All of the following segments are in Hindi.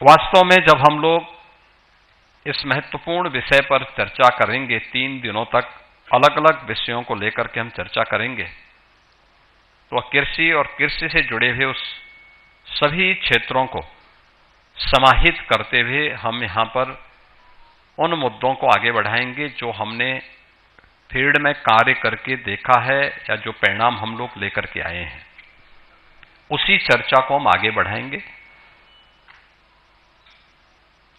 वास्तव में जब हम लोग इस महत्वपूर्ण विषय पर चर्चा करेंगे, 3 दिनों तक अलग अलग विषयों को लेकर के हम चर्चा करेंगे, तो कृषि और कृषि से जुड़े हुए उस सभी क्षेत्रों को समाहित करते हुए हम यहां पर उन मुद्दों को आगे बढ़ाएंगे जो हमने फील्ड में कार्य करके देखा है या जो परिणाम हम लोग लेकर के आए हैं, उसी चर्चा को हम आगे बढ़ाएंगे।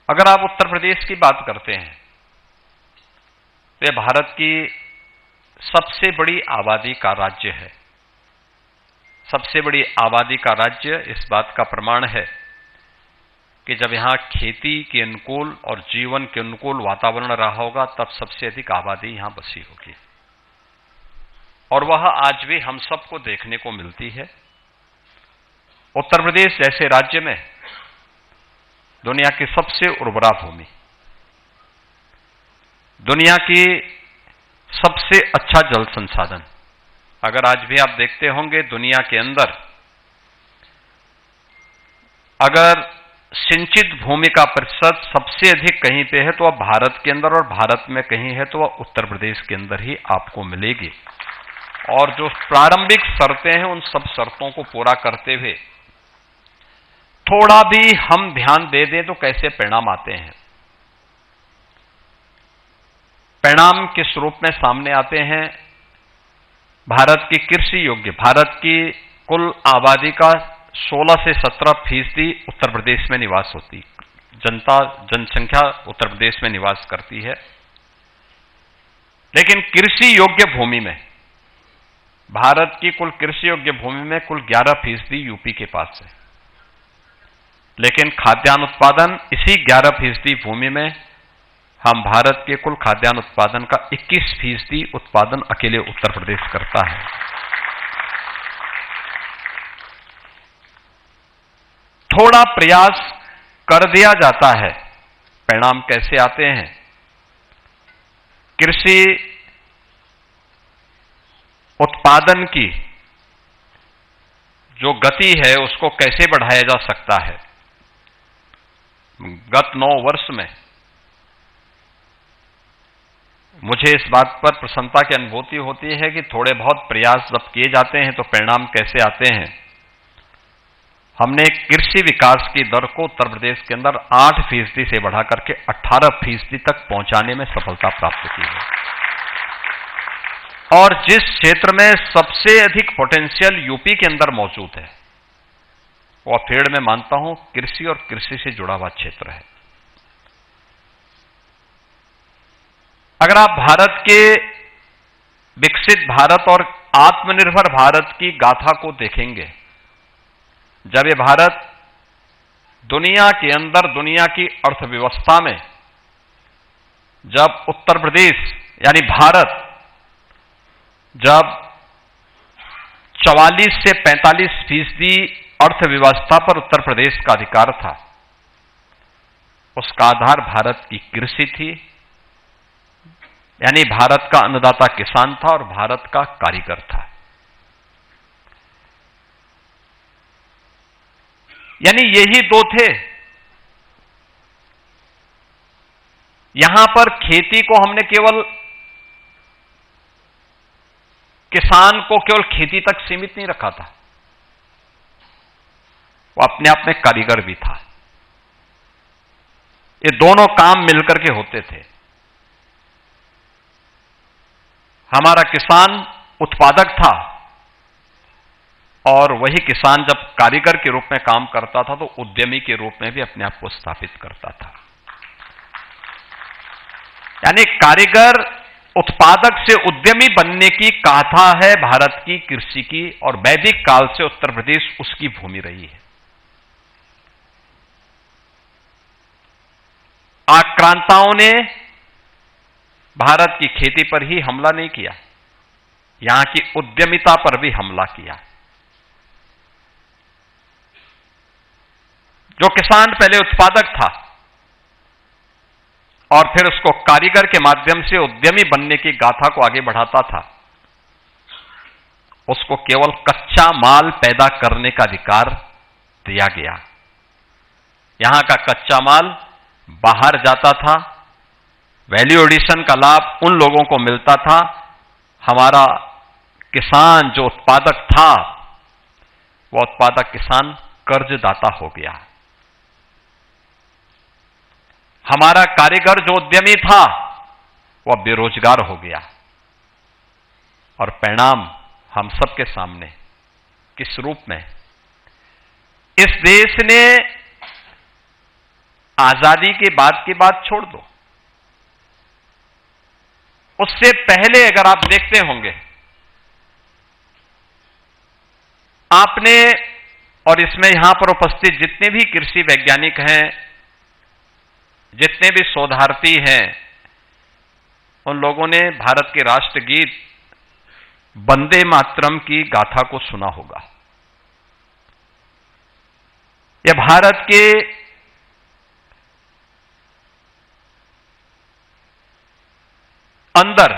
अगर आप उत्तर प्रदेश की बात करते हैं तो यह भारत की सबसे बड़ी आबादी का राज्य है। सबसे बड़ी आबादी का राज्य इस बात का प्रमाण है कि जब यहां खेती के अनुकूल और जीवन के अनुकूल वातावरण रहा होगा, तब सबसे अधिक आबादी यहां बसी होगी, और वह आज भी हम सबको देखने को मिलती है। उत्तर प्रदेश जैसे राज्य में दुनिया की सबसे उर्वरा भूमि, दुनिया की सबसे अच्छा जल संसाधन, अगर आज भी आप देखते होंगे दुनिया के अंदर अगर सिंचित भूमि का प्रतिशत सबसे अधिक कहीं पे है तो वह भारत के अंदर, और भारत में कहीं है तो वह उत्तर प्रदेश के अंदर ही आपको मिलेगी। और जो प्रारंभिक शर्तें हैं उन सब शर्तों को पूरा करते हुए थोड़ा भी हम ध्यान दे दें तो कैसे परिणाम आते हैं। परिणाम किस रूप में सामने आते हैं। भारत की कृषि योग्य, भारत की कुल आबादी का 16 से 17% उत्तर प्रदेश में निवास होती, जनसंख्या उत्तर प्रदेश में निवास करती है। लेकिन कृषि योग्य भूमि में, भारत की कुल कृषि योग्य भूमि में कुल 11% यूपी के पास है। लेकिन खाद्यान्न उत्पादन इसी 11% भूमि में हम भारत के कुल खाद्यान्न उत्पादन का 21% उत्पादन अकेले उत्तर प्रदेश करता है। थोड़ा प्रयास कर दिया जाता है, परिणाम कैसे आते हैं। कृषि उत्पादन की जो गति है उसको कैसे बढ़ाया जा सकता है। गत 9 वर्ष में मुझे इस बात पर प्रसन्नता की अनुभूति होती है कि थोड़े बहुत प्रयास जब किए जाते हैं तो परिणाम कैसे आते हैं। हमने कृषि विकास की दर को उत्तर प्रदेश के अंदर 8% से बढ़ाकर के 18% तक पहुंचाने में सफलता प्राप्त की है। और जिस क्षेत्र में सबसे अधिक पोटेंशियल यूपी के अंदर मौजूद है, वह फील्ड में मानता हूं कृषि और कृषि से जुड़ा हुआ क्षेत्र है। अगर आप भारत के विकसित भारत और आत्मनिर्भर भारत की गाथा को देखेंगे, जब ये भारत दुनिया के अंदर, दुनिया की अर्थव्यवस्था में, जब उत्तर प्रदेश यानी भारत जब 44 से 45% अर्थव्यवस्था पर उत्तर प्रदेश का अधिकार था, उसका आधार भारत की कृषि थी, यानी भारत का अन्नदाता किसान था और भारत का कारीगर था। यानी यही दो थे। यहां पर खेती को हमने केवल, किसान को केवल खेती तक सीमित नहीं रखा था, वो अपने आप में कारीगर भी था। ये दोनों काम मिलकर के होते थे। हमारा किसान उत्पादक था और वही किसान जब कारीगर के रूप में काम करता था तो उद्यमी के रूप में भी अपने आप को स्थापित करता था। यानी कारीगर उत्पादक से उद्यमी बनने की गाथा है भारत की कृषि की, और वैदिक काल से उत्तर प्रदेश उसकी भूमि रही है। आक्रांताओं ने भारत की खेती पर ही हमला नहीं किया, यहां की उद्यमिता पर भी हमला किया। जो किसान पहले उत्पादक था और फिर उसको कारीगर के माध्यम से उद्यमी बनने की गाथा को आगे बढ़ाता था, उसको केवल कच्चा माल पैदा करने का अधिकार दिया गया। यहां का कच्चा माल बाहर जाता था, वैल्यू एडिशन का लाभ उन लोगों को मिलता था। हमारा किसान जो उत्पादक था, वह उत्पादक किसान कर्जदाता हो गया। हमारा कारीगर जो उद्यमी था, वह बेरोजगार हो गया। और परिणाम हम सबके सामने किस रूप में? इस देश ने आजादी के बाद की बात छोड़ दो, उससे पहले अगर आप देखते होंगे, आपने और इसमें यहां पर उपस्थित जितने भी कृषि वैज्ञानिक हैं, जितने भी शोधार्थी हैं, उन लोगों ने भारत के राष्ट्रगीत वंदे मातरम की गाथा को सुना होगा। यह भारत के अंदर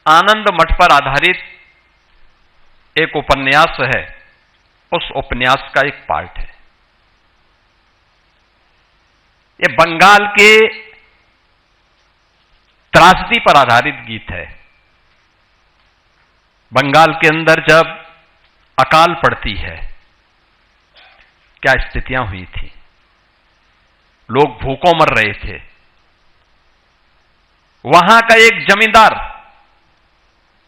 आनंद मठ पर आधारित एक उपन्यास है, उस उपन्यास का एक पार्ट है। यह बंगाल के त्रासदी पर आधारित गीत है। बंगाल के अंदर जब अकाल पड़ती है, क्या स्थितियां हुई थी, लोग भूखों मर रहे थे। वहां का एक जमींदार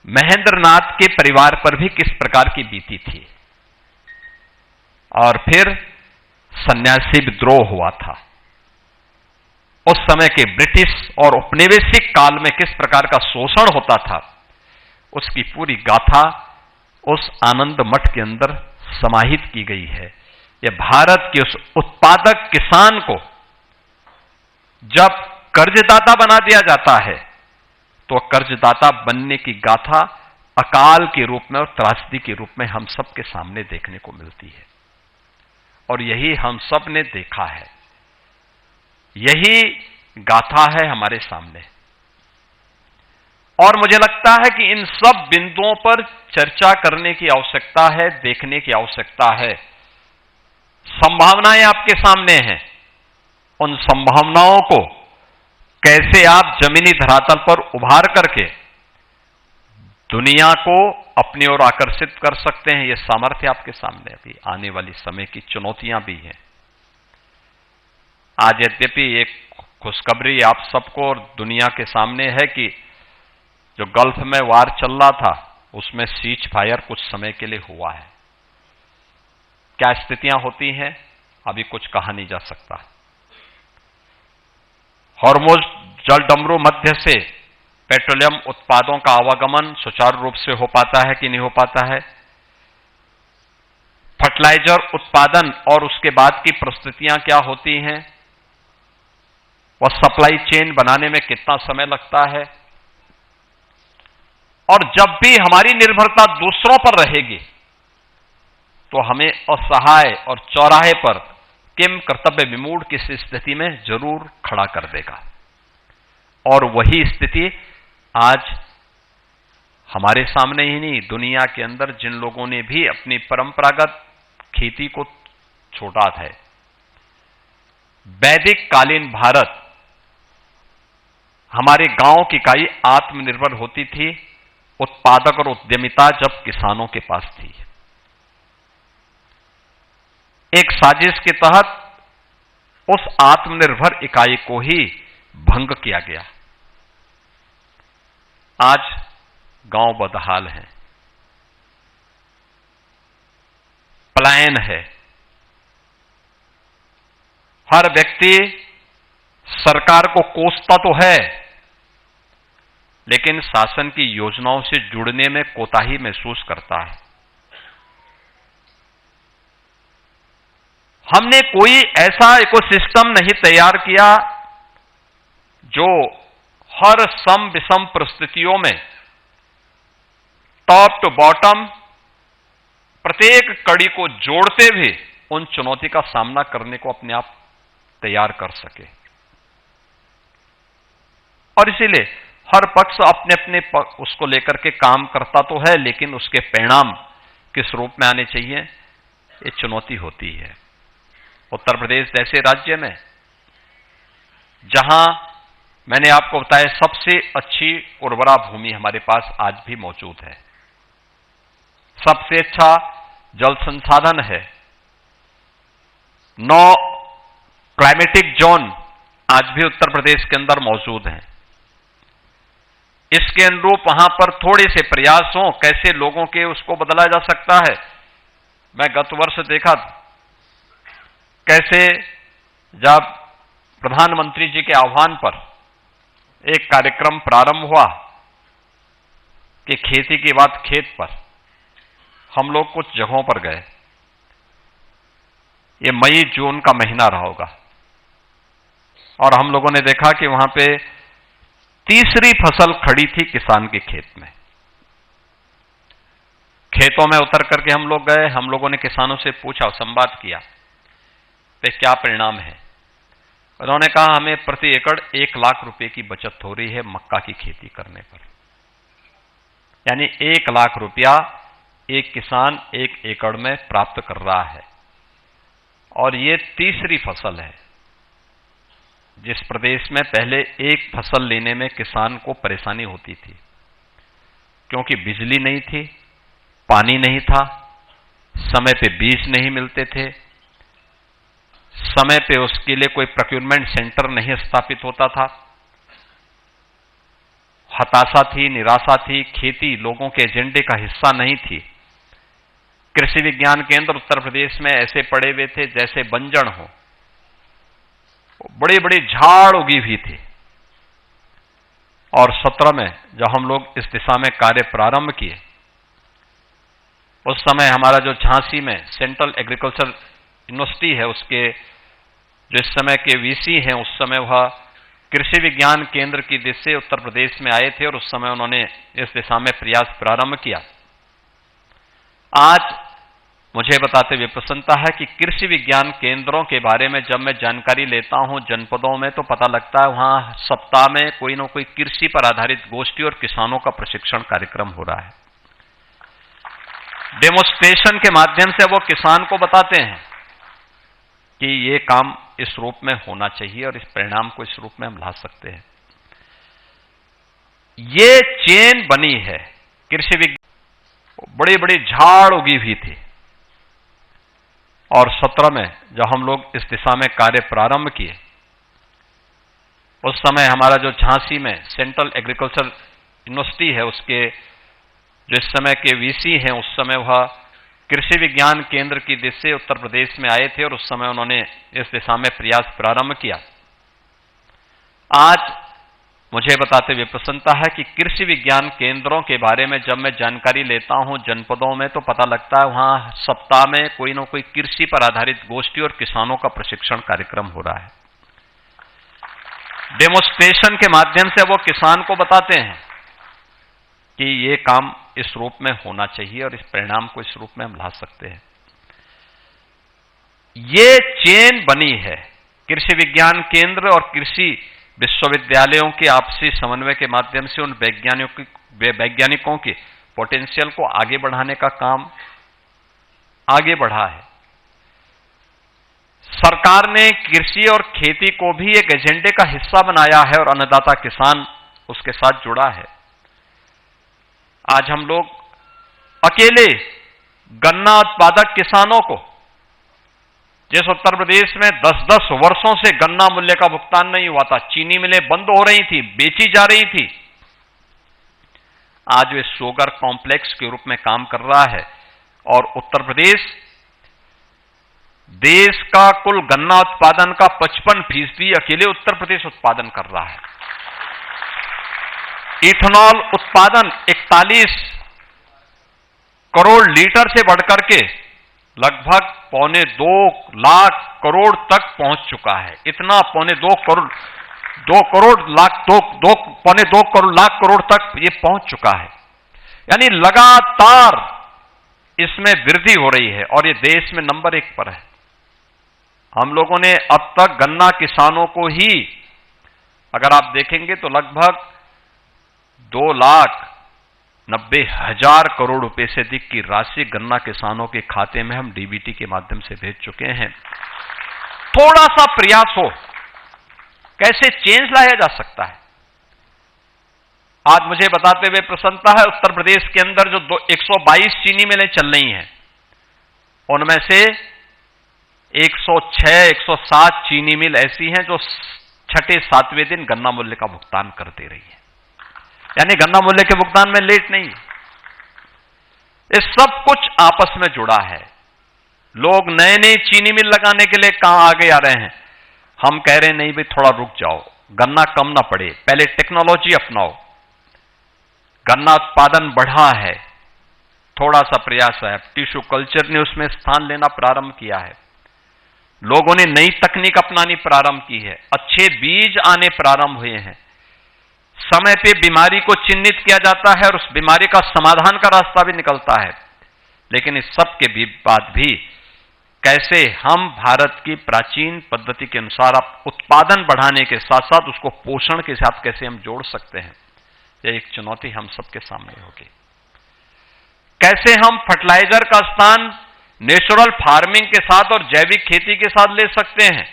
महेंद्र नाथ के परिवार पर भी किस प्रकार की बीती थी, और फिर सन्यासी विद्रोह हुआ था। उस समय के ब्रिटिश और औपनिवेशिक काल में किस प्रकार का शोषण होता था, उसकी पूरी गाथा उस आनंद मठ के अंदर समाहित की गई है। यह भारत के उस उत्पादक किसान को जब कर्जदाता बना दिया जाता है, तो कर्जदाता बनने की गाथा अकाल के रूप में और त्रासदी के रूप में हम सबके सामने देखने को मिलती है। और यही हम सब ने देखा है, यही गाथा है हमारे सामने। और मुझे लगता है कि इन सब बिंदुओं पर चर्चा करने की आवश्यकता है, देखने की आवश्यकता है। संभावनाएं आपके सामने हैं, उन संभावनाओं को कैसे आप जमीनी धरातल पर उभार करके दुनिया को अपनी ओर आकर्षित कर सकते हैं, यह सामर्थ्य आपके सामने अभी आने वाली समय की चुनौतियां भी हैं। आज यद्यपि एक खुशखबरी आप सबको और दुनिया के सामने है कि जो गल्फ में वार चल रहा था, उसमें सीज फायर कुछ समय के लिए हुआ है। क्या स्थितियां होती हैं, अभी कुछ कहा नहीं जा सकता। हॉर्मुज़ जलडमरू मध्य से पेट्रोलियम उत्पादों का आवागमन सुचारू रूप से हो पाता है कि नहीं हो पाता है। फर्टिलाइजर उत्पादन और उसके बाद की परिस्थितियां क्या होती हैं, वह सप्लाई चेन बनाने में कितना समय लगता है। और जब भी हमारी निर्भरता दूसरों पर रहेगी, तो हमें असहाय और चौराहे पर किम कर्तव्य विमूढ़ की स्थिति में जरूर खड़ा कर देगा। और वही स्थिति आज हमारे सामने ही नहीं, दुनिया के अंदर जिन लोगों ने भी अपनी परंपरागत खेती को छोड़ा था। वैदिक कालीन भारत, हमारे गांव की इकाई आत्मनिर्भर होती थी, उत्पादक और उद्यमिता जब किसानों के पास थी। एक साजिश के तहत उस आत्मनिर्भर इकाई को ही भंग किया गया। आज गांव बदहाल है, पलायन है। हर व्यक्ति सरकार को कोसता तो है, लेकिन शासन की योजनाओं से जुड़ने में कोताही महसूस करता है। हमने कोई ऐसा इकोसिस्टम नहीं तैयार किया जो हर सम विषम परिस्थितियों में टॉप टू बॉटम प्रत्येक कड़ी को जोड़ते हुए उन चुनौती का सामना करने को अपने आप तैयार कर सके। और इसीलिए हर पक्ष अपने अपने उसको लेकर के काम करता तो है, लेकिन उसके परिणाम किस रूप में आने चाहिए, ये चुनौती होती है। उत्तर प्रदेश जैसे राज्य में जहां मैंने आपको बताया सबसे अच्छी उर्वरा भूमि हमारे पास आज भी मौजूद है, सबसे अच्छा जल संसाधन है, 9 क्लाइमेटिक जोन आज भी उत्तर प्रदेश के अंदर मौजूद हैं। इसके अनुरूप वहां पर थोड़े से प्रयास हों, कैसे लोगों के उसको बदला जा सकता है। मैं गत वर्ष देखा कैसे जब प्रधानमंत्री जी के आह्वान पर एक कार्यक्रम प्रारंभ हुआ कि खेती की बात खेत पर, हम लोग कुछ जगहों पर गए, ये मई जून का महीना रहा होगा, और हम लोगों ने देखा कि वहां पे तीसरी फसल खड़ी थी किसान के खेत में। खेतों में उतर करके हम लोग गए, हम लोगों ने किसानों से पूछा, संवाद किया, तो क्या परिणाम है। उन्होंने कहा हमें प्रति एकड़ 1 लाख रुपए की बचत हो रही है मक्का की खेती करने पर, यानी 1 लाख रुपया एक किसान 1 एकड़ में प्राप्त कर रहा है। और ये तीसरी फसल है जिस प्रदेश में पहले एक फसल लेने में किसान को परेशानी होती थी, क्योंकि बिजली नहीं थी, पानी नहीं था, समय पे बीज नहीं मिलते थे, समय पे उसके लिए कोई प्रोक्योरमेंट सेंटर नहीं स्थापित होता था। हताशा थी, निराशा थी, खेती लोगों के एजेंडे का हिस्सा नहीं थी। कृषि विज्ञान केंद्र उत्तर प्रदेश में ऐसे पड़े हुए थे जैसे बंजर हो, बड़ी बड़ी झाड़ उगी हुई थी। और 17 में जब हम लोग इस दिशा में कार्य प्रारंभ किए, उस समय हमारा जो झांसी में सेंट्रल एग्रीकल्चर यूनिवर्सिटी है, उसके जो इस समय के वीसी हैं, उस समय वह कृषि विज्ञान केंद्र की दिशा से उत्तर प्रदेश में आए थे और उस समय उन्होंने इस दिशा में प्रयास प्रारंभ किया। आज मुझे बताते हुए प्रसन्नता है कि कृषि विज्ञान केंद्रों के बारे में जब मैं जानकारी लेता हूं जनपदों में, तो पता लगता है वहां सप्ताह में कोई न कोई कृषि पर आधारित गोष्ठी और किसानों का प्रशिक्षण कार्यक्रम हो रहा है। डेमोन्स्ट्रेशन के माध्यम से वो किसान को बताते हैं कि ये काम इस रूप में होना चाहिए और इस परिणाम को इस रूप में हम ला सकते हैं। ये चेन बनी है। कृषि विज्ञान बड़ी बड़ी झाड़ उगी हुई थी, और 17 में जब हम लोग इस दिशा में कार्य प्रारंभ किए, उस समय हमारा जो झांसी में सेंट्रल एग्रीकल्चर यूनिवर्सिटी है, उसके जो इस समय के वीसी हैं, उस समय वह कृषि विज्ञान केंद्र की दिशा से उत्तर प्रदेश में आए थे और उस समय उन्होंने इस दिशा में प्रयास प्रारंभ किया। आज मुझे बताते हुए प्रसन्नता है कि कृषि विज्ञान केंद्रों के बारे में जब मैं जानकारी लेता हूं जनपदों में, तो पता लगता है वहां सप्ताह में कोई न कोई कृषि पर आधारित गोष्ठी और किसानों का प्रशिक्षण कार्यक्रम हो रहा है। डेमोन्स्ट्रेशन के माध्यम से वो किसान को बताते हैं कि ये काम इस रूप में होना चाहिए और इस परिणाम को इस रूप में हम ला सकते हैं। ये चेन बनी है। कृषि विज्ञान केंद्र और कृषि विश्वविद्यालयों के आपसी समन्वय के माध्यम से उन वैज्ञानिकों के पोटेंशियल को आगे बढ़ाने का काम आगे बढ़ा है। सरकार ने कृषि और खेती को भी एक एजेंडे का हिस्सा बनाया है और अन्नदाता किसान उसके साथ जुड़ा है। आज हम लोग अकेले गन्ना उत्पादक किसानों को, जिस उत्तर प्रदेश में 10-10 वर्षों से गन्ना मूल्य का भुगतान नहीं हुआ था, चीनी मिलें बंद हो रही थी, बेची जा रही थी, आज वे शुगर कॉम्प्लेक्स के रूप में काम कर रहा है। और उत्तर प्रदेश देश का कुल गन्ना उत्पादन का 55% अकेले उत्तर प्रदेश उत्पादन कर रहा है। इथेनॉल उत्पादन 41 करोड़ लीटर से बढ़कर के लगभग 2.25 लाख करोड़ तक पहुंच चुका है। इतना 2.25 लाख करोड़ तक ये पहुंच चुका है। यानी लगातार इसमें वृद्धि हो रही है और ये देश में नंबर 1 पर है। हम लोगों ने अब तक गन्ना किसानों को ही, अगर आप देखेंगे तो लगभग 2,90,000 करोड़ रुपए से अधिक की राशि गन्ना किसानों के खाते में हम डीबीटी के माध्यम से भेज चुके हैं। थोड़ा सा प्रयास हो, कैसे चेंज लाया जा सकता है। आज मुझे बताते हुए प्रसन्नता है, उत्तर प्रदेश के अंदर जो 122 चीनी मिलें चल रही हैं, उनमें से 106, 107 चीनी मिल ऐसी हैं जो छठे सातवें दिन गन्ना मूल्य का भुगतान कर दे रही है, यानी गन्ना मूल्य के भुगतान में लेट नहीं। ये सब कुछ आपस में जुड़ा है। लोग नए नए चीनी मिल लगाने के लिए कहां आगे आ रहे हैं, हम कह रहे हैं नहीं भाई थोड़ा रुक जाओ, गन्ना कम ना पड़े, पहले टेक्नोलॉजी अपनाओ। गन्ना उत्पादन बढ़ा है, थोड़ा सा प्रयास है, टिश्यू कल्चर ने उसमें स्थान लेना प्रारंभ किया है, लोगों ने नई तकनीक अपनानी प्रारंभ की है, अच्छे बीज आने प्रारंभ हुए हैं, समय पे बीमारी को चिन्हित किया जाता है और उस बीमारी का समाधान का रास्ता भी निकलता है। लेकिन इस सब के बाद भी कैसे हम भारत की प्राचीन पद्धति के अनुसार उत्पादन बढ़ाने के साथ साथ उसको पोषण के साथ कैसे हम जोड़ सकते हैं, यह एक चुनौती हम सबके सामने होगी। कैसे हम फर्टिलाइजर का स्थान नेचुरल फार्मिंग के साथ और जैविक खेती के साथ ले सकते हैं,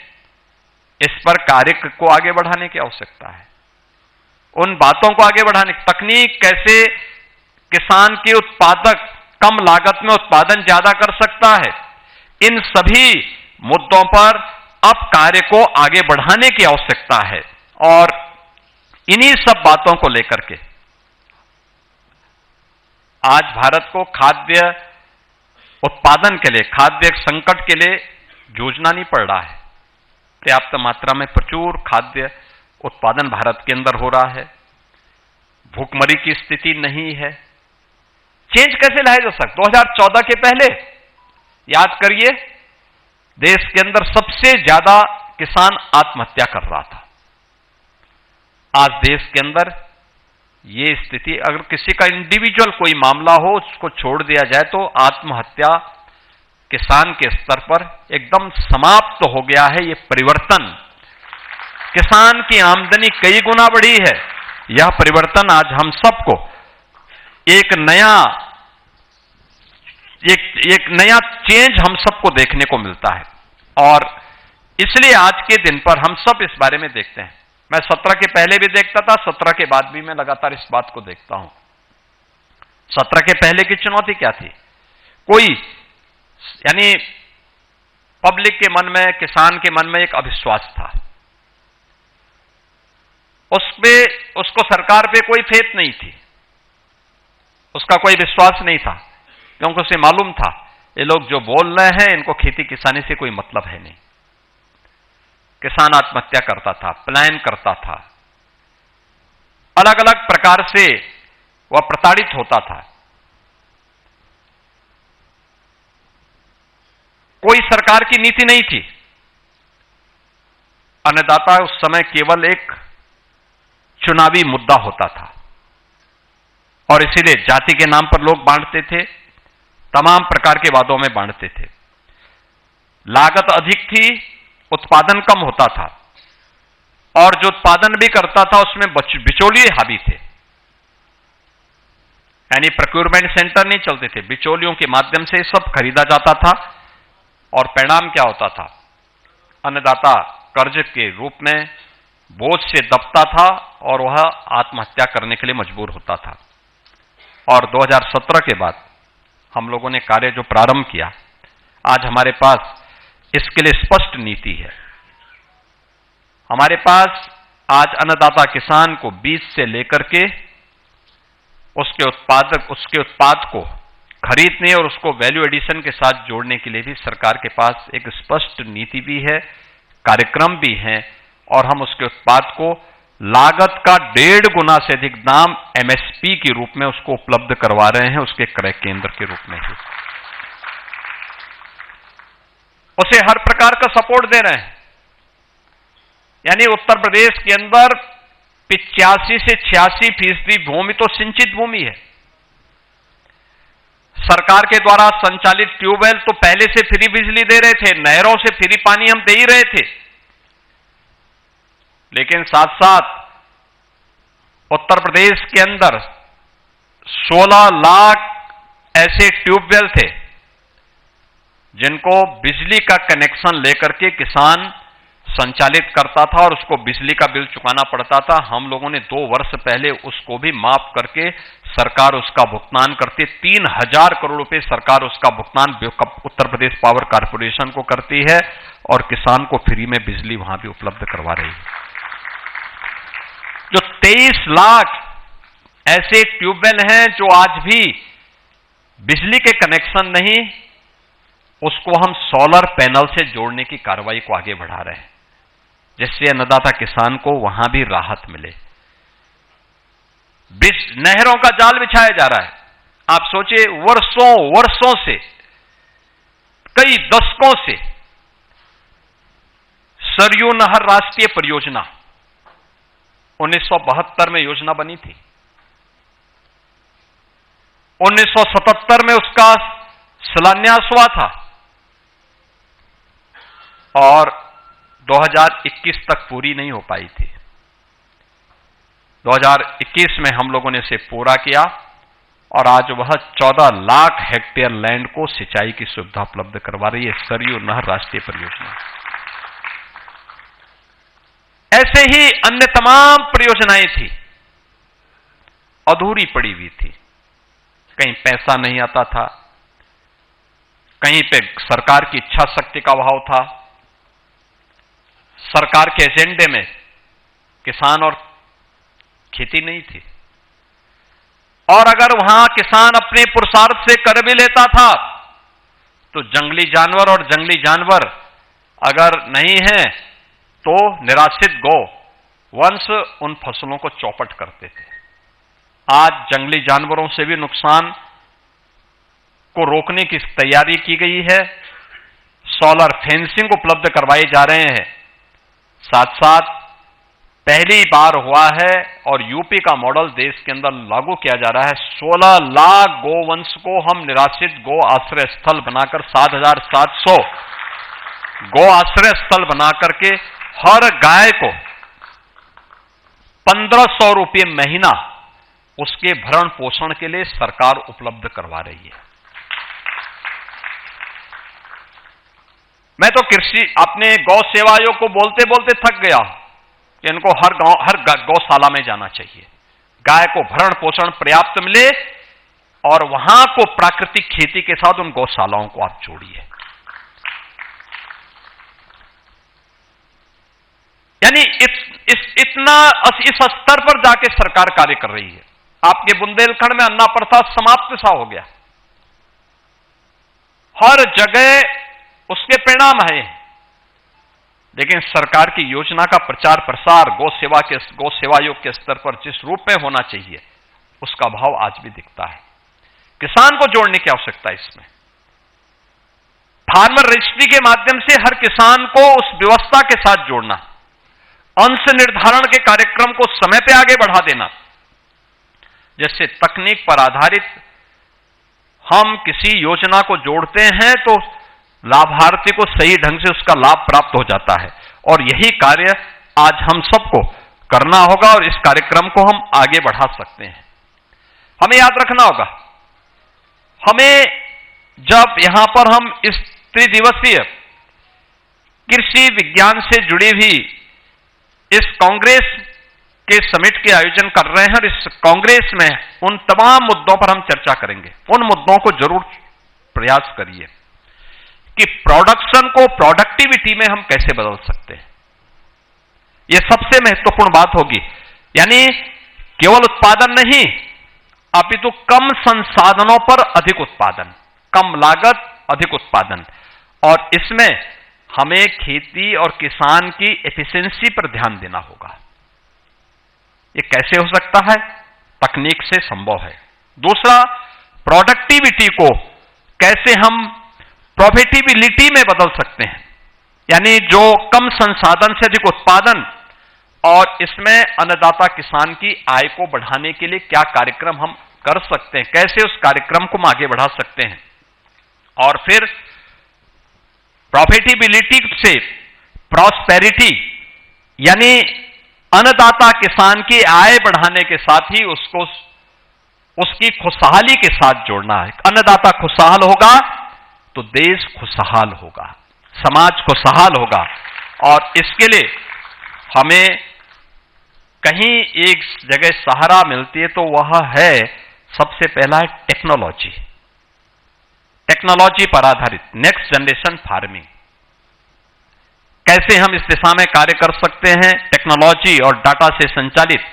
इस पर कार्य को आगे बढ़ाने की आवश्यकता है। उन बातों को आगे बढ़ाने, तकनीक कैसे किसान की उत्पादक कम लागत में उत्पादन ज्यादा कर सकता है, इन सभी मुद्दों पर अब कार्य को आगे बढ़ाने की आवश्यकता है। और इन्हीं सब बातों को लेकर के आज भारत को खाद्य उत्पादन के लिए, खाद्य संकट के लिए जूझना नहीं पड़ रहा है। पर्याप्त मात्रा में प्रचुर खाद्य उत्पादन भारत के अंदर हो रहा है, भूखमरी की स्थिति नहीं है। चेंज कैसे लाया जा सकता? 2014 के पहले याद करिए, देश के अंदर सबसे ज्यादा किसान आत्महत्या कर रहा था। आज देश के अंदर ये स्थिति, अगर किसी का इंडिविजुअल कोई मामला हो उसको छोड़ दिया जाए तो आत्महत्या किसान के स्तर पर एकदम समाप्त हो गया है। ये परिवर्तन, किसान की आमदनी कई गुना बढ़ी है। यह परिवर्तन आज हम सबको एक नया चेंज हम सबको देखने को मिलता है। और इसलिए आज के दिन पर हम सब इस बारे में देखते हैं। मैं 17 के पहले भी देखता था, 17 के बाद भी मैं लगातार इस बात को देखता हूं। 17 के पहले की चुनौती क्या थी? कोई, यानी पब्लिक के मन में, किसान के मन में एक अविश्वास था, उसको सरकार पे कोई फेथ नहीं थी, उसका कोई विश्वास नहीं था, क्योंकि उसे मालूम था ये लोग जो बोल रहे हैं इनको खेती किसानी से कोई मतलब है नहीं। किसान आत्महत्या करता था, पलायन करता था, अलग अलग प्रकार से वह प्रताड़ित होता था। कोई सरकार की नीति नहीं थी। अन्नदाता उस समय केवल एक चुनावी मुद्दा होता था और इसीलिए जाति के नाम पर लोग बांटते थे, तमाम प्रकार के वादों में बांटते थे। लागत अधिक थी, उत्पादन कम होता था और जो उत्पादन भी करता था उसमें बिचौलिए हावी थे, यानी प्रोक्योरमेंट सेंटर नहीं चलते थे, बिचौलियों के माध्यम से सब खरीदा जाता था। और परिणाम क्या होता था? अन्नदाता कर्ज के रूप में बोझ से दबता था और वह आत्महत्या करने के लिए मजबूर होता था। और 2017 के बाद हम लोगों ने कार्य जो प्रारंभ किया, आज हमारे पास इसके लिए स्पष्ट नीति है। हमारे पास आज अन्नदाता किसान को बीज से लेकर के उसके उत्पाद को खरीदने और उसको वैल्यू एडिशन के साथ जोड़ने के लिए भी सरकार के पास एक स्पष्ट नीति भी है, कार्यक्रम भी हैं और हम उसके उत्पाद को लागत का 1.5 गुना से अधिक दाम एमएसपी के रूप में उसको उपलब्ध करवा रहे हैं, उसके क्रय केंद्र के रूप में ही उसे हर प्रकार का सपोर्ट दे रहे हैं। यानी उत्तर प्रदेश के अंदर 85 से 86% भूमि तो सिंचित भूमि है। सरकार के द्वारा संचालित ट्यूबवेल तो पहले से फ्री बिजली दे रहे थे, नहरों से फ्री पानी हम दे ही रहे थे, लेकिन साथ साथ उत्तर प्रदेश के अंदर 16 लाख ऐसे ट्यूबवेल थे जिनको बिजली का कनेक्शन लेकर के किसान संचालित करता था और उसको बिजली का बिल चुकाना पड़ता था, हम लोगों ने 2 वर्ष पहले उसको भी माफ करके सरकार उसका भुगतान करती, 3000 करोड़ रुपए सरकार उसका भुगतान उत्तर प्रदेश पावर कॉर्पोरेशन को करती है और किसान को फ्री में बिजली वहां भी उपलब्ध करवा रही है। जो 23 लाख ऐसे ट्यूबवेल हैं जो आज भी बिजली के कनेक्शन नहीं, उसको हम सोलर पैनल से जोड़ने की कार्रवाई को आगे बढ़ा रहे हैं, जिससे अन्नदाता किसान को वहां भी राहत मिले। नहरों का जाल बिछाया जा रहा है। आप सोचिए, वर्षों से, कई दशकों से सरयू नहर राष्ट्रीय परियोजना 1972 में योजना बनी थी, 1977 में उसका शिलान्यास हुआ था और 2021 तक पूरी नहीं हो पाई थी। 2021 में हम लोगों ने इसे पूरा किया और आज वह 14 लाख हेक्टेयर लैंड को सिंचाई की सुविधा उपलब्ध करवा रही है सरयू नहर राष्ट्रीय परियोजना। ऐसे ही अन्य तमाम परियोजनाएं थी, अधूरी पड़ी हुई थी, कहीं पैसा नहीं आता था, कहीं पे सरकार की इच्छा शक्ति का अभाव था, सरकार के एजेंडे में किसान और खेती नहीं थी, और अगर वहां किसान अपने पुरुषार्थ से कर भी लेता था तो जंगली जानवर और जंगली जानवर अगर नहीं है तो निराश्रित गौ वंश उन फसलों को चौपट करते थे। आज जंगली जानवरों से भी नुकसान को रोकने की तैयारी की गई है, सोलर फेंसिंग उपलब्ध करवाए जा रहे हैं। साथ साथ पहली बार हुआ है और यूपी का मॉडल देश के अंदर लागू किया जा रहा है, 16 लाख गोवंश को हम निराश्रित गो आश्रय स्थल बनाकर 7,700 गो आश्रय स्थल बनाकर के हर गाय को 1500 रुपये महीना उसके भरण पोषण के लिए सरकार उपलब्ध करवा रही है। मैं तो कृषि अपने गौ सेवा आयोग को बोलते बोलते थक गया कि इनको हर गौशाला में जाना चाहिए, गाय को भरण पोषण पर्याप्त मिले और वहां को प्राकृतिक खेती के साथ उन गौशालाओं को आप जोड़िए। यानी इस स्तर पर जाके सरकार कार्य कर रही है। आपके बुंदेलखंड में अन्ना प्रथा समाप्त सा हो गया, हर जगह उसके परिणाम है, लेकिन सरकार की योजना का प्रचार प्रसार गौ सेवा आयोग के स्तर पर जिस रूप में होना चाहिए उसका भाव आज भी दिखता है। किसान को जोड़ने की आवश्यकता है इसमें। फार्मर रजिस्ट्री के माध्यम से हर किसान को उस व्यवस्था के साथ जोड़ना, अंश निर्धारण के कार्यक्रम को समय पे आगे बढ़ा देना, जैसे तकनीक पर आधारित हम किसी योजना को जोड़ते हैं तो लाभार्थी को सही ढंग से उसका लाभ प्राप्त हो जाता है। और यही कार्य आज हम सबको करना होगा और इस कार्यक्रम को हम आगे बढ़ा सकते हैं। हमें याद रखना होगा, हमें जब यहां पर हम इस त्रिदिवसीय कृषि विज्ञान से जुड़ी हुई इस कांग्रेस के समिट के आयोजन कर रहे हैं और इस कांग्रेस में उन तमाम मुद्दों पर हम चर्चा करेंगे। उन मुद्दों को जरूर प्रयास करिए कि प्रोडक्शन को प्रोडक्टिविटी में हम कैसे बदल सकते हैं। यह सबसे महत्वपूर्ण बात होगी, यानी केवल उत्पादन नहीं अपितु कम संसाधनों पर अधिक उत्पादन, कम लागत अधिक उत्पादन। और इसमें हमें खेती और किसान की एफिशिएंसी पर ध्यान देना होगा। यह कैसे हो सकता है? तकनीक से संभव है। दूसरा, प्रोडक्टिविटी को कैसे हम प्रॉफिटेबिलिटी में बदल सकते हैं, यानी जो कम संसाधन से अधिक उत्पादन, और इसमें अन्नदाता किसान की आय को बढ़ाने के लिए क्या कार्यक्रम हम कर सकते हैं, कैसे उस कार्यक्रम को हम आगे बढ़ा सकते हैं। और फिर प्रॉफिटेबिलिटी से प्रॉस्पेरिटी, यानी अन्नदाता किसान की आय बढ़ाने के साथ ही उसको उसकी खुशहाली के साथ जोड़ना है। अन्नदाता खुशहाल होगा तो देश खुशहाल होगा, समाज खुशहाल होगा। और इसके लिए हमें कहीं एक जगह सहारा मिलती है तो वह है, सबसे पहला है टेक्नोलॉजी। टेक्नोलॉजी पर आधारित नेक्स्ट जनरेशन फार्मिंग, कैसे हम इस दिशा में कार्य कर सकते हैं। टेक्नोलॉजी और डाटा से संचालित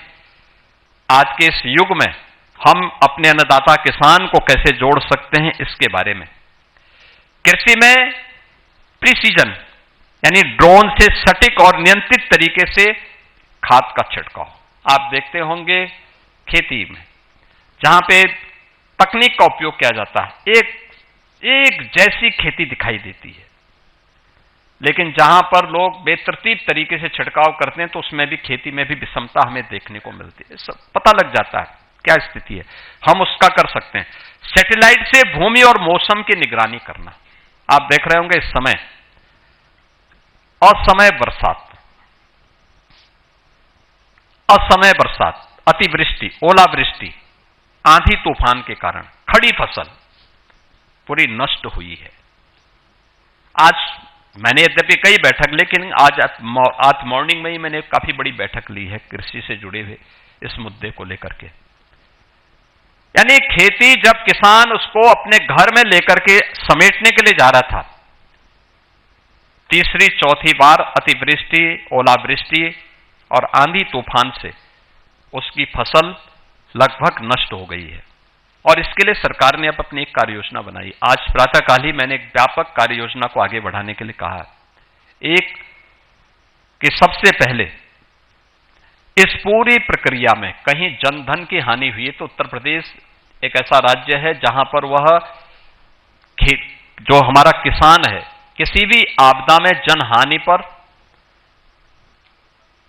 आज के इस युग में हम अपने अन्नदाता किसान को कैसे जोड़ सकते हैं, इसके बारे में। कृषि में प्रिसीजन यानी ड्रोन से सटीक और नियंत्रित तरीके से खाद का छिड़काव। आप देखते होंगे खेती में जहां पे तकनीक का उपयोग किया जाता है, एक जैसी खेती दिखाई देती है, लेकिन जहां पर लोग बेतरतीब तरीके से छिड़काव करते हैं तो उसमें भी, खेती में भी विषमता हमें देखने को मिलती है। सब पता लग जाता है क्या स्थिति है, हम उसका कर सकते हैं। सैटेलाइट से भूमि और मौसम की निगरानी करना। आप देख रहे होंगे इस समय असमय बरसात, अतिवृष्टि, ओलावृष्टि, आंधी तूफान के कारण खड़ी फसल पूरी नष्ट हुई है। आज मैंने यद्यपि कई बैठक, लेकिन आज मॉर्निंग में ही मैंने काफी बड़ी बैठक ली है कृषि से जुड़े हुए इस मुद्दे को लेकर के। यानी खेती जब किसान उसको अपने घर में लेकर के समेटने के लिए जा रहा था, तीसरी चौथी बार अतिवृष्टि, ओलावृष्टि और आंधी तूफान से उसकी फसल लगभग नष्ट हो गई है। और इसके लिए सरकार ने अब अपनी एक कार्य योजना बनाई। आज प्रातःकाल ही मैंने एक व्यापक कार्य योजना को आगे बढ़ाने के लिए कहा। एक कि सबसे पहले इस पूरी प्रक्रिया में कहीं जनधन की हानि हुई है तो उत्तर प्रदेश एक ऐसा राज्य है जहां पर वह जो हमारा किसान है, किसी भी आपदा में जनहानि पर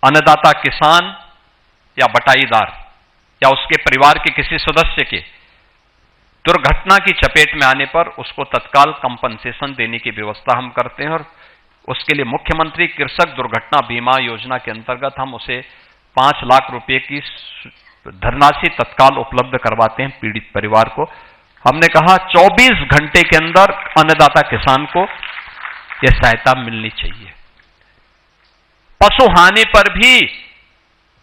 अन्नदाता किसान या बटाईदार या उसके परिवार के किसी सदस्य के दुर्घटना की चपेट में आने पर उसको तत्काल कंपनसेशन देने की व्यवस्था हम करते हैं। और उसके लिए मुख्यमंत्री कृषक दुर्घटना बीमा योजना के अंतर्गत हम उसे 5 लाख रुपए की धनराशि तत्काल उपलब्ध करवाते हैं पीड़ित परिवार को। हमने कहा 24 घंटे के अंदर अन्नदाता किसान को यह सहायता मिलनी चाहिए। पशु हानि पर भी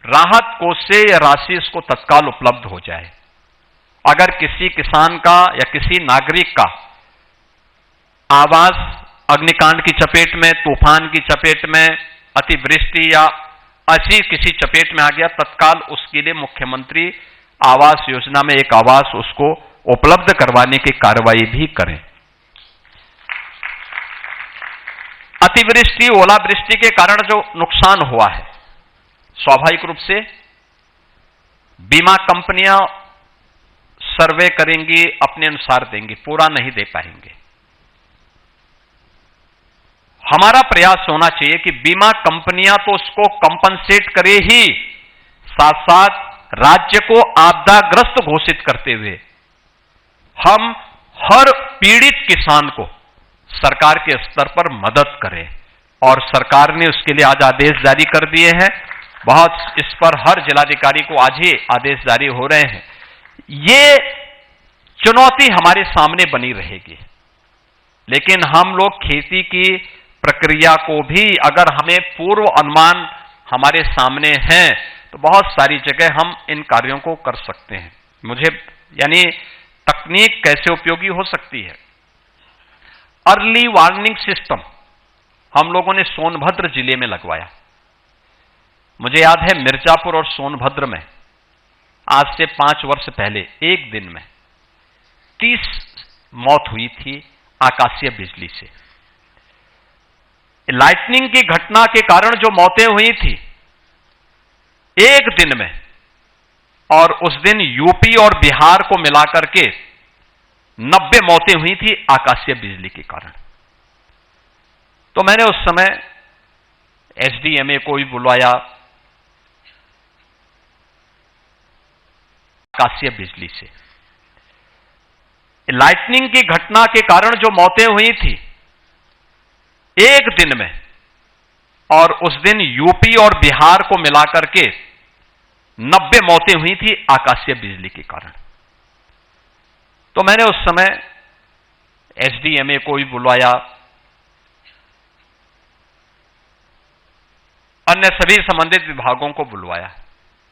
राहत कोष से यह राशि इसको तत्काल उपलब्ध हो जाए। अगर किसी किसान का या किसी नागरिक का आवास अग्निकांड की चपेट में, तूफान की चपेट में, अतिवृष्टि या ऐसी किसी चपेट में आ गया, तत्काल उसके लिए मुख्यमंत्री आवास योजना में एक आवास उसको उपलब्ध करवाने की कार्रवाई भी करें। अतिवृष्टि, ओलावृष्टि के कारण जो नुकसान हुआ है, स्वाभाविक रूप से बीमा कंपनियां सर्वे करेंगी, अपने अनुसार देंगी, पूरा नहीं दे पाएंगे। हमारा प्रयास होना चाहिए कि बीमा कंपनियां तो उसको कंपनसेट करे ही, साथ साथ राज्य को आपदाग्रस्त घोषित करते हुए हम हर पीड़ित किसान को सरकार के स्तर पर मदद करें। और सरकार ने उसके लिए आज आदेश जारी कर दिए हैं। बहुत इस पर हर जिलाधिकारी को आज ही आदेश जारी हो रहे हैं। ये चुनौती हमारे सामने बनी रहेगी, लेकिन हम लोग खेती की प्रक्रिया को भी, अगर हमें पूर्व अनुमान हमारे सामने हैं तो बहुत सारी जगह हम इन कार्यों को कर सकते हैं। मुझे यानी तकनीक कैसे उपयोगी हो सकती है। अर्ली वार्निंग सिस्टम हम लोगों ने सोनभद्र जिले में लगवाया। मुझे याद है मिर्जापुर और सोनभद्र में आज से 5 वर्ष पहले एक दिन में 30 मौत हुई थी आकाशीय बिजली से। लाइटनिंग की घटना के कारण जो मौतें हुई थी एक दिन में, और उस दिन यूपी और बिहार को मिलाकर के 90 मौतें हुई थी आकाशीय बिजली के कारण। तो मैंने उस समय एसडीएमए को भी बुलवाया। आकाशीय बिजली से लाइटनिंग की घटना के कारण जो मौतें हुई थी एक दिन में, और उस दिन यूपी और बिहार को मिलाकर के 90 मौतें हुई थी आकाशीय बिजली के कारण। तो मैंने उस समय एसडीएमए को भी बुलवाया, अन्य सभी संबंधित विभागों को बुलवाया।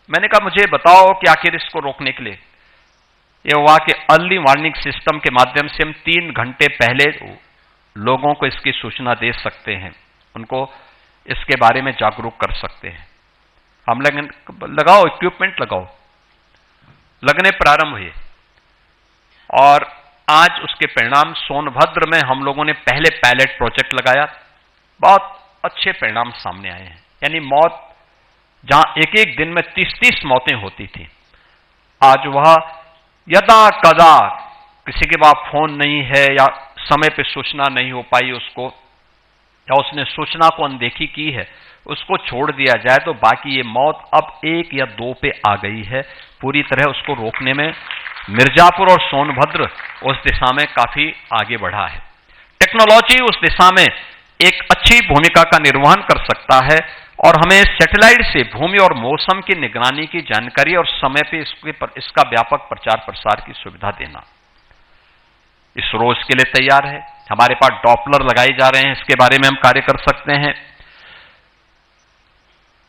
मैंने कहा मुझे बताओ कि आखिर इसको रोकने के लिए यह हुआ कि अर्ली वार्निंग सिस्टम के माध्यम से हम 3 घंटे पहले लोगों को इसकी सूचना दे सकते हैं, उनको इसके बारे में जागरूक कर सकते हैं। हम लगाओ, इक्विपमेंट लगाओ, लगने प्रारंभ हुए और आज उसके परिणाम सोनभद्र में हम लोगों ने पहले पायलट प्रोजेक्ट लगाया, बहुत अच्छे परिणाम सामने आए हैं। यानी मौत जहां एक एक दिन में 30-30 मौतें होती थी, आज वह यदा कदा किसी के पास फोन नहीं है या समय पे सूचना नहीं हो पाई उसको, या उसने सूचना को अनदेखी की है, उसको छोड़ दिया जाए तो बाकी ये मौत अब 1 या 2 पे आ गई है। पूरी तरह उसको रोकने में मिर्जापुर और सोनभद्र उस दिशा में काफी आगे बढ़ा है। टेक्नोलॉजी उस दिशा में एक अच्छी भूमिका का निर्वहन कर सकता है और हमें सैटेलाइट से भूमि और मौसम की निगरानी की जानकारी और समय पे इसका व्यापक प्रचार प्रसार की सुविधा देना, इसरो इसके लिए तैयार है। हमारे पास डॉपलर लगाए जा रहे हैं, इसके बारे में हम कार्य कर सकते हैं।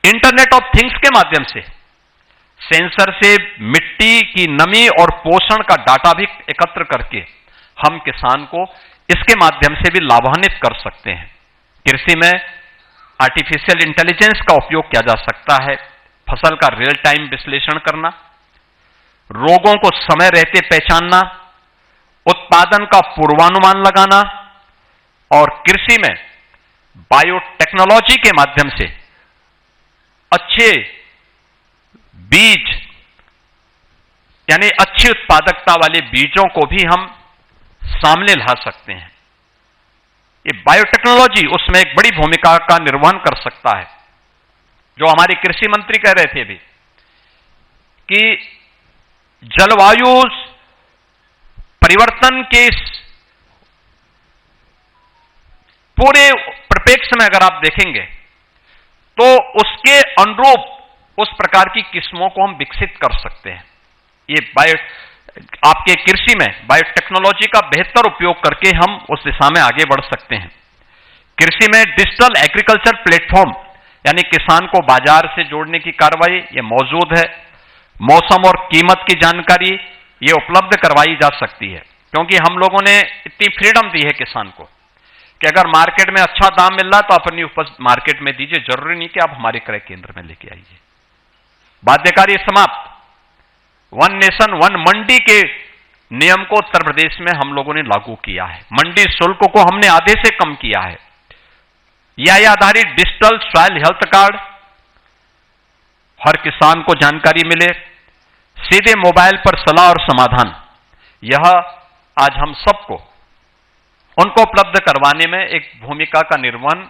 इंटरनेट ऑफ थिंग्स के माध्यम से सेंसर से मिट्टी की नमी और पोषण का डाटा भी एकत्र करके हम किसान को इसके माध्यम से भी लाभान्वित कर सकते हैं। कृषि में आर्टिफिशियल इंटेलिजेंस का उपयोग किया जा सकता है, फसल का रियल टाइम विश्लेषण करना, रोगों को समय रहते पहचानना, उत्पादन का पूर्वानुमान लगाना और कृषि में बायोटेक्नोलॉजी के माध्यम से अच्छे बीज यानी अच्छी उत्पादकता वाले बीजों को भी हम सामने ला सकते हैं। ये बायोटेक्नोलॉजी उसमें एक बड़ी भूमिका का निर्वहन कर सकता है। जो हमारे कृषि मंत्री कह रहे थे अभी कि जलवायु परिवर्तन के इस पूरे परिप्रेक्ष्य में अगर आप देखेंगे तो उसके अनुरूप उस प्रकार की किस्मों को हम विकसित कर सकते हैं। ये आपके कृषि में बायोटेक्नोलॉजी का बेहतर उपयोग करके हम उस दिशा में आगे बढ़ सकते हैं। कृषि में डिजिटल एग्रीकल्चर प्लेटफॉर्म यानी किसान को बाजार से जोड़ने की कार्रवाई ये मौजूद है। मौसम और कीमत की जानकारी ये उपलब्ध करवाई जा सकती है, क्योंकि हम लोगों ने इतनी फ्रीडम दी है किसान को कि अगर मार्केट में अच्छा दाम मिल रहा तो अपनी उपज मार्केट में दीजिए, जरूरी नहीं कि आप हमारे क्रय केंद्र में लेके आइए। बाध्यकारी समाप्त। वन नेशन वन मंडी के नियम को उत्तर प्रदेश में हम लोगों ने लागू किया है। मंडी शुल्क को हमने आधे से कम किया है। EI आधारित डिजिटल सॉइल हेल्थ कार्ड, हर किसान को जानकारी मिले, सीधे मोबाइल पर सलाह और समाधान, यह आज हम सबको उनको उपलब्ध करवाने में एक भूमिका का निर्वहन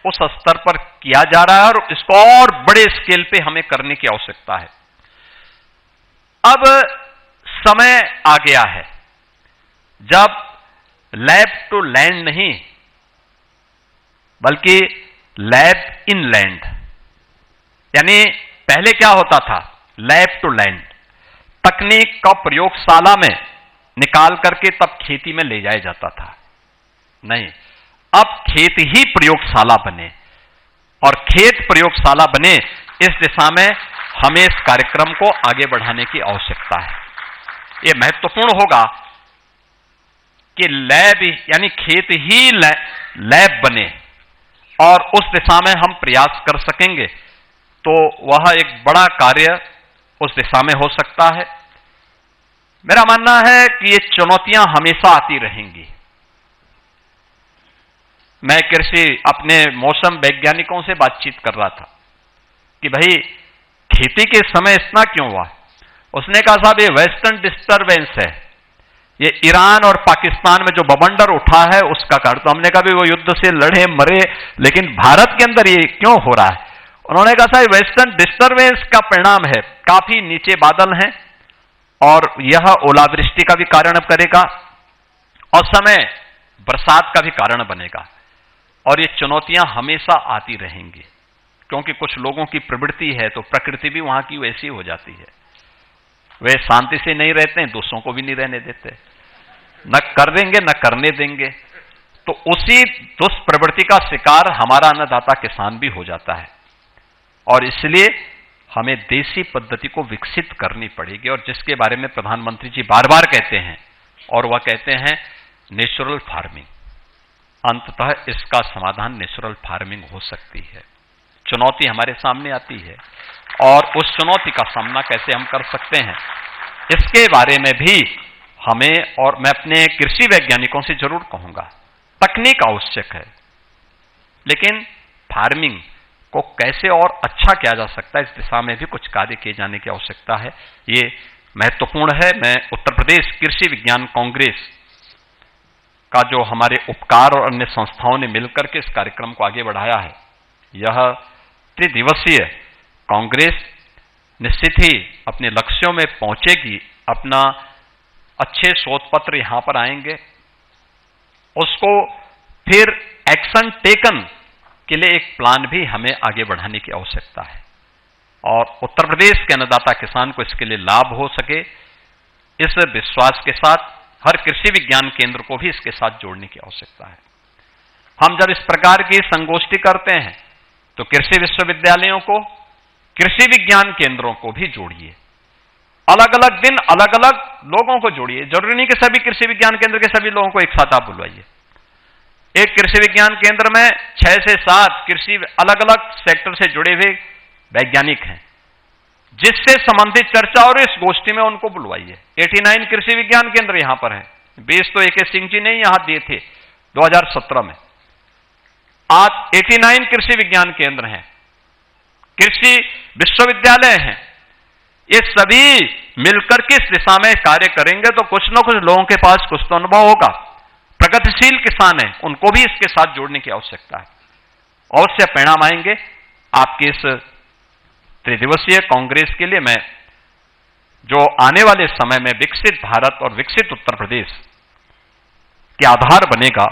उस स्तर पर किया जा रहा है और इसको और बड़े स्केल पे हमें करने की आवश्यकता है। अब समय आ गया है जब लैब टू लैंड नहीं बल्कि लैब इन लैंड, यानी पहले क्या होता था, लैब टू लैंड, तकनीक का प्रयोगशाला में निकाल करके तब खेती में ले जाया जाता था। नहीं, अब खेत ही प्रयोगशाला बने और खेत प्रयोगशाला बने, इस दिशा में हमें इस कार्यक्रम को आगे बढ़ाने की आवश्यकता है। यह महत्वपूर्ण होगा कि लैब यानी खेत ही लैब बने और उस दिशा में हम प्रयास कर सकेंगे तो वह एक बड़ा कार्य उस दिशा में हो सकता है। मेरा मानना है कि ये चुनौतियां हमेशा आती रहेंगी। मैं कृषि अपने मौसम वैज्ञानिकों से बातचीत कर रहा था कि भाई खेती के समय इतना क्यों हुआ। उसने कहा साहब ये वेस्टर्न डिस्टर्बेंस है, ये ईरान और पाकिस्तान में जो बवंडर उठा है उसका कारण। तो हमने कहा भी वो युद्ध से लड़े मरे, लेकिन भारत के अंदर ये क्यों हो रहा है। उन्होंने कहा साहब वेस्टर्न डिस्टर्बेंस का परिणाम है, काफी नीचे बादल हैं और यह ओलावृष्टि का भी कारण करेगा और समय बरसात का भी कारण बनेगा और ये चुनौतियां हमेशा आती रहेंगी, क्योंकि कुछ लोगों की प्रवृत्ति है तो प्रकृति भी वहां की वैसी हो जाती है। वे शांति से नहीं रहते हैं, दूसरों को भी नहीं रहने देते। न कर देंगे न करने देंगे, तो उसी दुष्प्रवृत्ति का शिकार हमारा अन्नदाता किसान भी हो जाता है। और इसलिए हमें देसी पद्धति को विकसित करनी पड़ेगी, और जिसके बारे में प्रधानमंत्री जी बार बार कहते हैं, और वह कहते हैं नेचुरल फार्मिंग। अंततः इसका समाधान नेचुरल फार्मिंग हो सकती है। चुनौती हमारे सामने आती है, और उस चुनौती का सामना कैसे हम कर सकते हैं, इसके बारे में भी हमें, और मैं अपने कृषि वैज्ञानिकों से जरूर कहूंगा, तकनीक आवश्यक है, लेकिन फार्मिंग को कैसे और अच्छा किया जा सकता है, इस दिशा में भी कुछ कार्य किए जाने की आवश्यकता है। ये महत्वपूर्ण है। मैं उत्तर प्रदेश कृषि विज्ञान कांग्रेस का जो हमारे उपकार और अन्य संस्थाओं ने मिलकर के इस कार्यक्रम को आगे बढ़ाया है, यह त्रिदिवसीय कांग्रेस निश्चित ही अपने लक्ष्यों में पहुंचेगी। अपना अच्छे शोध पत्र यहां पर आएंगे, उसको फिर एक्शन टेकन के लिए एक प्लान भी हमें आगे बढ़ाने की आवश्यकता है, और उत्तर प्रदेश के अन्नदाता किसान को इसके लिए लाभ हो सके, इस विश्वास के साथ हर कृषि विज्ञान केंद्र को भी इसके साथ जोड़ने की आवश्यकता है। हम जब इस प्रकार की संगोष्ठी करते हैं तो कृषि विश्वविद्यालयों को, कृषि विज्ञान केंद्रों को भी जोड़िए, अलग अलग दिन अलग अलग लोगों को जोड़िए। जरूरी नहीं कि सभी कृषि विज्ञान केंद्र के सभी लोगों को एक साथ आप बुलवाइए। एक कृषि विज्ञान केंद्र में 6 से 7 कृषि अलग अलग सेक्टर से जुड़े हुए वैज्ञानिक हैं, जिससे संबंधित चर्चा और इस गोष्ठी में उनको बुलवाइए। 89 कृषि विज्ञान केंद्र यहां पर है। 20 तो AK सिंह जी ने यहां दिए थे 2017 में। आज 89 कृषि विज्ञान केंद्र हैं, कृषि विश्वविद्यालय हैं। ये सभी मिलकर के इस दिशा में कार्य करेंगे तो कुछ न कुछ लोगों के पास कुछ तो अनुभव होगा। प्रगतिशील किसान हैं, उनको भी इसके साथ जोड़ने की आवश्यकता है। अवश्य परिणाम आएंगे। आपके इस त्रिदिवसीय कांग्रेस के लिए मैं, जो आने वाले समय में विकसित भारत और विकसित उत्तर प्रदेश के आधार बनेगा,